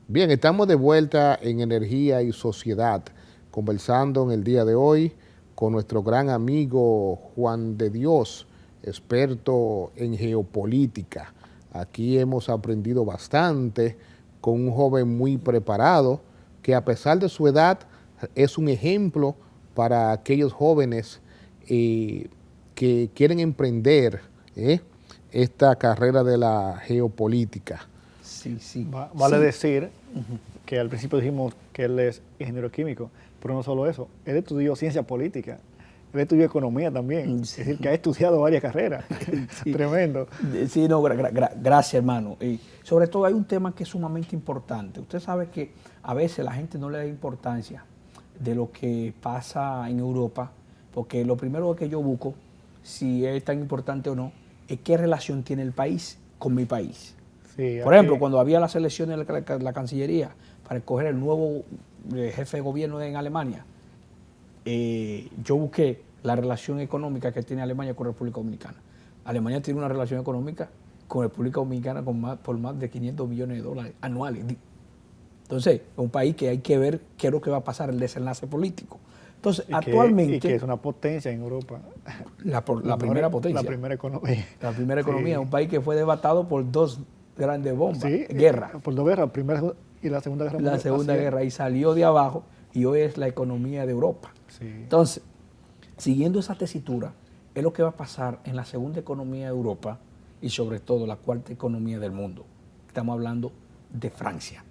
Bien, estamos de vuelta en Energía y Sociedad, conversando en el día de hoy con nuestro gran amigo Juan de Dios, experto en geopolítica. Aquí hemos aprendido bastante con un joven muy preparado que, a pesar de su edad, es un ejemplo para aquellos jóvenes que quieren emprender esta carrera de la geopolítica. Sí, sí. Vale sí. decir que al principio dijimos que él es ingeniero químico, pero no solo eso, él estudió ciencia política, él estudió economía también, Sí. es decir, que ha estudiado varias carreras. Sí. Tremendo. Sí, no, gracias, hermano. Y sobre todo hay un tema que es sumamente importante. Usted sabe que a veces la gente no le da importancia de lo que pasa en Europa, porque lo primero que yo busco, si es tan importante o no, es qué relación tiene el país con mi país. Sí, Por ejemplo, cuando había las elecciones de la Cancillería para escoger el nuevo jefe de gobierno en Alemania, yo busqué la relación económica que tiene Alemania con República Dominicana. Alemania tiene una relación económica con República Dominicana por más de 500 millones de dólares anuales. Entonces, es un país que hay que ver qué es lo que va a pasar, el desenlace político. Entonces, actualmente... Y que es una potencia en Europa. La primera potencia. La primera economía. La primera Sí. economía, un país que fue devastado por dos grandes bombas, Sí, guerra. Por dos guerras, la primera y la segunda guerra mundial. La Segunda Guerra, y salió de abajo y hoy es la economía de Europa. Sí. Entonces, siguiendo esa tesitura, es lo que va a pasar en la segunda economía de Europa y sobre todo la cuarta economía del mundo. Estamos hablando de Francia.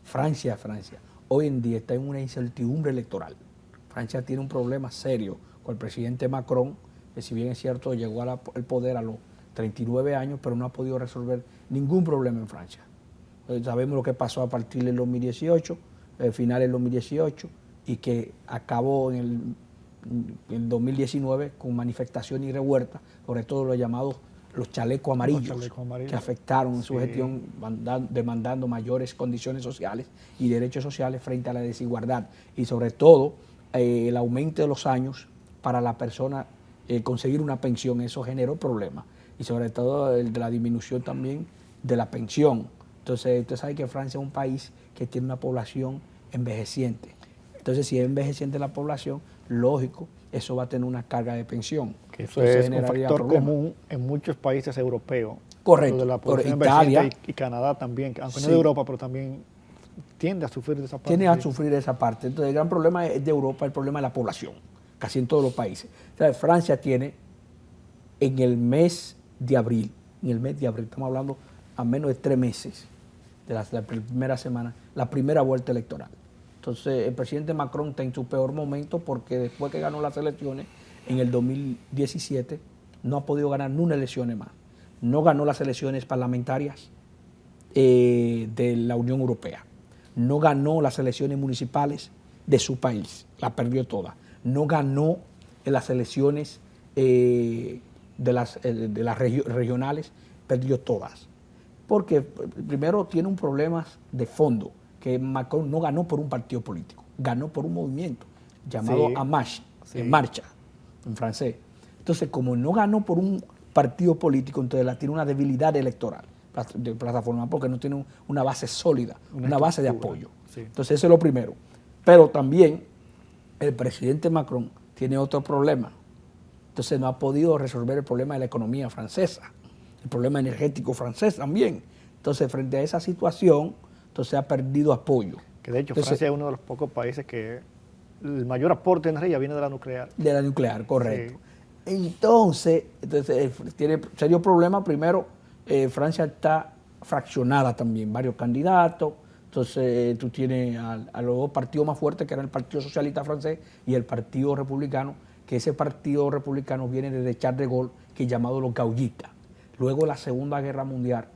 Francia. Hoy en día está en una incertidumbre electoral. Francia tiene un problema serio con el presidente Macron, que si bien es cierto llegó al poder a los 39 años, pero no ha podido resolver ningún problema en Francia. Sabemos lo que pasó a partir del 2018, finales del 2018, y que acabó en 2019 con manifestaciones y revueltas, sobre todo los llamados los chalecos amarillos, que afectaron su gestión, demandando mayores condiciones sociales y derechos sociales frente a la desigualdad, y sobre todo el aumento de los años para la persona conseguir una pensión. Eso generó problemas, y sobre todo el de la disminución también de la pensión. Entonces, usted sabe que Francia es un país que tiene una población envejeciente. Entonces, si es envejeciente la población, lógico, eso va a tener una carga de pensión. Que eso es un factor común en muchos países europeos. Correcto. De la población Italia y Canadá también, aunque sí. No de Europa, pero también tiende a sufrir de esa parte. Tiene a sufrir esa parte. Entonces, el gran problema es de Europa, el problema es la población, casi en todos los países. Entonces, Francia tiene en el mes de abril, estamos hablando a menos de 3 meses de la primera semana, la primera vuelta electoral. Entonces, el presidente Macron está en su peor momento porque después que ganó las elecciones en el 2017, no ha podido ganar ni una elección más. No ganó las elecciones parlamentarias de la Unión Europea. No ganó las elecciones municipales de su país, la perdió todas. No ganó en las elecciones de las regionales, perdió todas. Porque primero tiene un problema de fondo, que Macron no ganó por un partido político, ganó por un movimiento llamado sí, En Marche, sí. En Marcha, en francés. Entonces, como no ganó por un partido político, entonces tiene una debilidad electoral de plataforma, porque no tiene una base sólida, una base de apoyo. Sí. Entonces, eso es lo primero. Pero también el presidente Macron tiene otro problema. Entonces, no ha podido resolver el problema de la economía francesa, el problema energético francés también. Entonces, frente a esa situación, entonces ha perdido apoyo. Que de hecho Francia es uno de los pocos países que el mayor aporte de energía viene de la nuclear. De la nuclear, correcto. Sí. Entonces tiene serios problemas. Primero, Francia está fraccionada también, varios candidatos. Entonces tú tienes a los dos partidos más fuertes, que eran el Partido Socialista francés y el Partido Republicano, que ese Partido Republicano viene desde Charles de Gaulle, que es llamado los gaullistas. Luego la Segunda Guerra Mundial,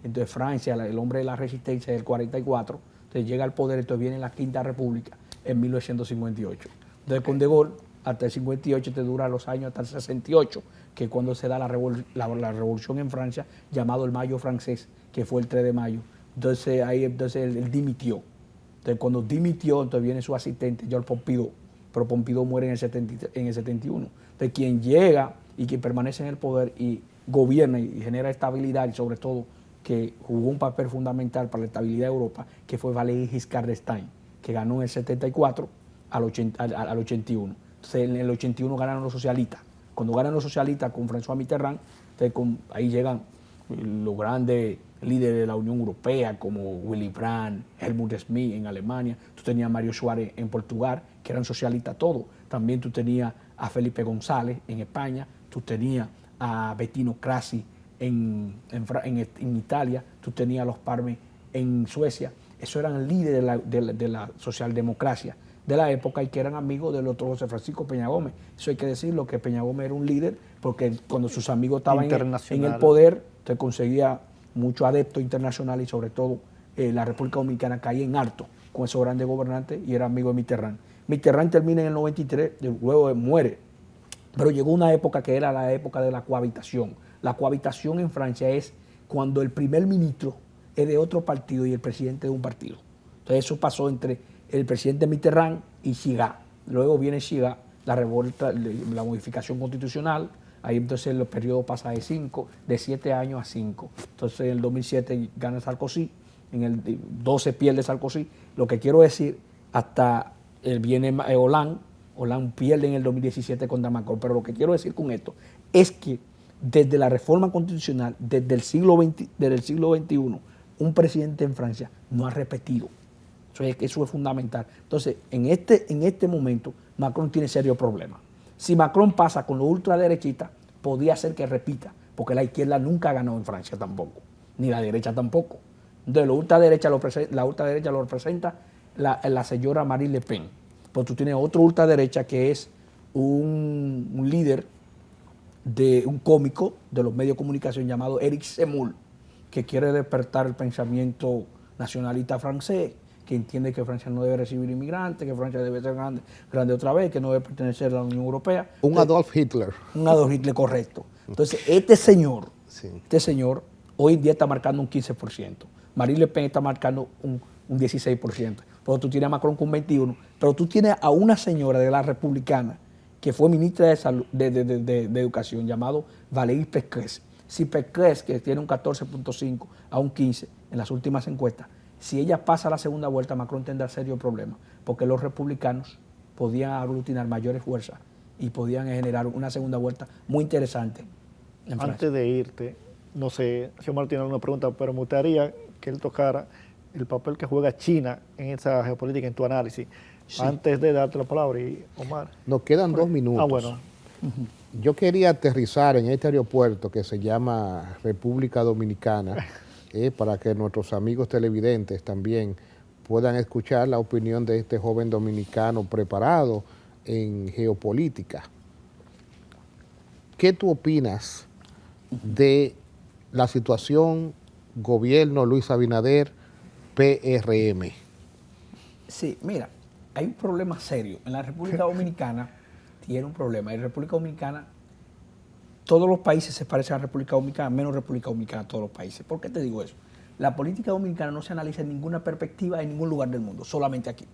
entonces Francia, el hombre de la resistencia del 44, entonces llega al poder, entonces viene la Quinta República en 1958. Entonces con de Gaulle hasta el 58 te dura los años hasta el 68, que cuando se da la revolución en Francia, llamado el Mayo francés, que fue el 3 de mayo. Entonces ahí él dimitió. Entonces cuando dimitió, entonces viene su asistente, Georges Pompidou, pero Pompidou muere en el 71. Entonces quien llega y quien permanece en el poder y gobierna y genera estabilidad, y sobre todo que jugó un papel fundamental para la estabilidad de Europa, que fue Valéry Giscard d'Estaing, que ganó en el 74 al 81. Entonces en el 81 ganaron los socialistas. Cuando ganan los socialistas con François Mitterrand, entonces ahí llegan los grandes líderes de la Unión Europea, como Willy Brandt, Helmut Schmidt en Alemania. Tú tenías a Mario Suárez en Portugal, que eran socialistas todos. También tú tenías a Felipe González en España. Tú tenías a Bettino Craxi en Italia. Tú tenías a los Parme en Suecia. Esos eran líderes de la socialdemocracia de la época y que eran amigos del otro José Francisco Peña Gómez. Eso hay que decirlo, que Peña Gómez era un líder porque cuando sus amigos estaban en el poder, te conseguía muchos adeptos internacionales y sobre todo la República Dominicana caía en harto con esos grandes gobernantes y era amigo de Mitterrand. Mitterrand termina en el 93, luego muere, pero llegó una época que era la época de la cohabitación. La cohabitación en Francia es cuando el primer ministro es de otro partido y el presidente de un partido. Entonces eso pasó entre el presidente Mitterrand y Chirac. Luego viene Chirac, la revuelta, la modificación constitucional. Ahí entonces el periodo pasa de 7 años a 5. Entonces en el 2007 gana Sarkozy, en el 12 pierde Sarkozy. Lo que quiero decir, hasta viene Hollande pierde en el 2017 contra Macron. Pero lo que quiero decir con esto es que desde la reforma constitucional, desde el siglo XXI, un presidente en Francia no ha repetido. Eso es fundamental. Entonces, en este momento, Macron tiene serios problemas. Si Macron pasa con los ultraderechistas, podría ser que repita, porque la izquierda nunca ha ganado en Francia tampoco, ni la derecha tampoco. Entonces, la ultraderecha lo representa la señora Marine Le Pen. Pues tú tienes otro ultraderecha que es un líder de un cómico de los medios de comunicación llamado Éric Zemmour, que quiere despertar el pensamiento nacionalista francés, que entiende que Francia no debe recibir inmigrantes, que Francia debe ser grande otra vez, que no debe pertenecer a la Unión Europea. Un Adolf Hitler. Un Adolf Hitler, correcto. Entonces, este señor hoy en día está marcando un 15%. Marine Le Pen está marcando un 16%. Pero tú tienes a Macron con 21%. Pero tú tienes a una señora de la republicana que fue ministra de, Salud, de Educación, llamado Valérie Pécresse. Si Pécresse, que tiene un 14.5 a un 15 en las últimas encuestas, si ella pasa a la segunda vuelta, Macron tendrá serios problemas, porque los republicanos podían aglutinar mayores fuerzas y podían generar una segunda vuelta muy interesante en Francia. Antes de irte, no sé si Omar tiene alguna pregunta, pero me gustaría que él tocara el papel que juega China en esa geopolítica, en tu análisis. Sí. Antes de darte la palabra, y Omar. Nos quedan 2 minutos. Bueno. Yo quería aterrizar en este aeropuerto que se llama República Dominicana, para que nuestros amigos televidentes también puedan escuchar la opinión de este joven dominicano preparado en geopolítica. ¿Qué tú opinas de la situación gobierno Luis Abinader, PRM? Sí, mira, hay un problema serio. En la República Dominicana tiene un problema. En la República Dominicana, todos los países se parecen a la República Dominicana, menos República Dominicana, todos los países. ¿Por qué te digo eso? La política dominicana no se analiza en ninguna perspectiva en ningún lugar del mundo, solamente aquí.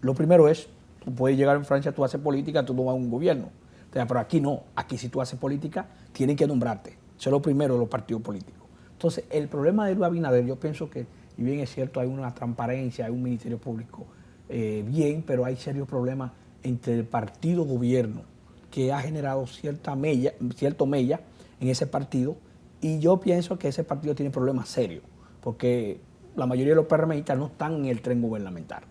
Lo primero es, tú puedes llegar en Francia, tú haces política, tú no vas a un gobierno. Pero aquí no, aquí si tú haces política, tienen que nombrarte. Eso es lo primero de los partidos políticos. Entonces, el problema de Luis Abinader, yo pienso que, y bien es cierto, hay una transparencia, hay un ministerio público bien, pero hay serios problemas entre el partido gobierno, que ha generado cierto mella en ese partido, y yo pienso que ese partido tiene problemas serios, porque la mayoría de los PRMistas no están en el tren gubernamental.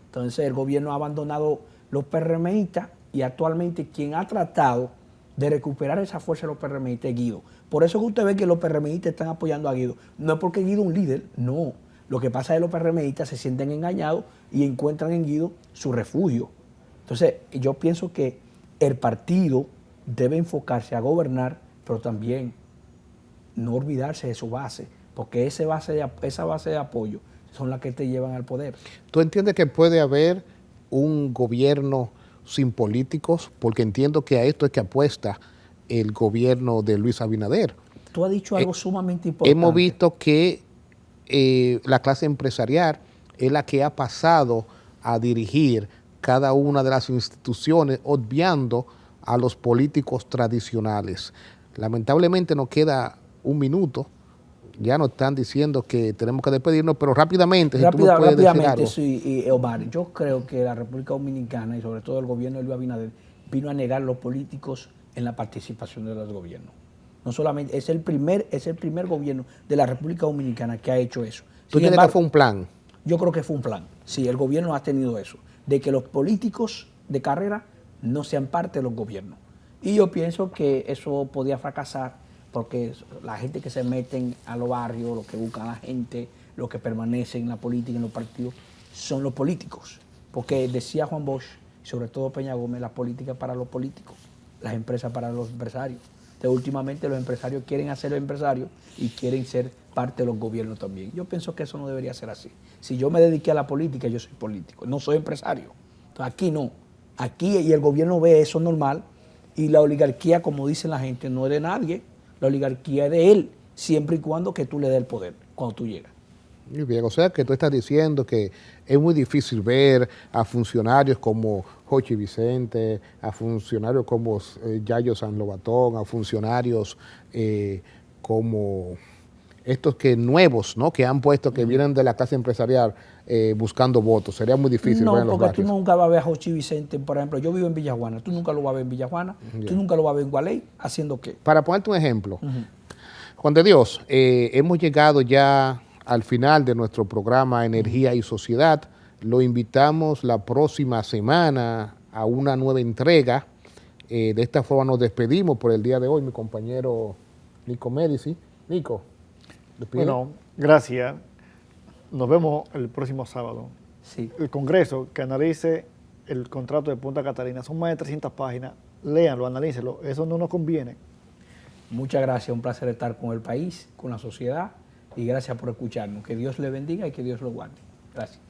Entonces el gobierno ha abandonado los PRMistas y actualmente quien ha tratado de recuperar esa fuerza de los PRMistas es Guido. Por eso que usted ve que los PRMistas están apoyando a Guido. No es porque Guido es un líder, no. Lo que pasa es que los PRMistas se sienten engañados y encuentran en Guido su refugio. Entonces yo pienso que el partido debe enfocarse a gobernar, pero también no olvidarse de su base, porque esa base de apoyo son las que te llevan al poder. ¿Tú entiendes que puede haber un gobierno sin políticos? Porque entiendo que a esto es que apuesta el gobierno de Luis Abinader. Tú has dicho algo sumamente importante. Hemos visto que la clase empresarial es la que ha pasado a dirigir cada una de las instituciones, obviando a los políticos tradicionales. Lamentablemente nos queda un minuto. Ya nos están diciendo que tenemos que despedirnos, pero rápidamente, si tú me puedes decir algo. Sí, Omar, yo creo que la República Dominicana y sobre todo el gobierno de Luis Abinader vino a negar a los políticos en la participación de los gobiernos. No solamente, es el primer gobierno de la República Dominicana que ha hecho eso. ¿Tú crees que fue un plan? Yo creo que fue un plan. Sí, el gobierno ha tenido eso, de que los políticos de carrera no sean parte de los gobiernos. Y yo pienso que eso podía fracasar porque la gente que se meten a los barrios, los que buscan a la gente, los que permanecen en la política, en los partidos, son los políticos. Porque decía Juan Bosch, sobre todo Peña Gómez, la política para los políticos, las empresas para los empresarios. Entonces, últimamente los empresarios quieren hacer los empresarios y quieren ser parte de los gobiernos también. Yo pienso que eso no debería ser así. Si yo me dediqué a la política, yo soy político, no soy empresario. Entonces, aquí no. Aquí y el gobierno ve eso normal y la oligarquía, como dice la gente, no es de nadie. La oligarquía es de él, siempre y cuando que tú le des el poder, cuando tú llegas. Muy bien, o sea que tú estás diciendo que es muy difícil ver a funcionarios como Jochi Vicente, a funcionarios como Yayo San Lobatón, a funcionarios como estos que nuevos, ¿no? Que han puesto, que vienen de la clase empresarial buscando votos. Sería muy difícil ver en los barrios. No, porque tú nunca vas a ver a Jochi Vicente, por ejemplo, yo vivo en Villajuana, tú nunca lo vas a ver en Villajuana, tú nunca lo vas a ver en Gualey, ¿haciendo qué? Para ponerte un ejemplo, Juan de Dios, hemos llegado ya al final de nuestro programa Energía y Sociedad. Lo invitamos la próxima semana a una nueva entrega. De esta forma nos despedimos por el día de hoy, mi compañero Nico Medici. Nico, despide. Bueno, gracias. Nos vemos el próximo sábado. Sí. El Congreso que analice el contrato de Punta Catalina. Son más de 300 páginas. Léanlo, analícenlo. Eso no nos conviene. Muchas gracias. Un placer estar con el país, con la sociedad. Y gracias por escucharnos. Que Dios le bendiga y que Dios lo guarde. Gracias.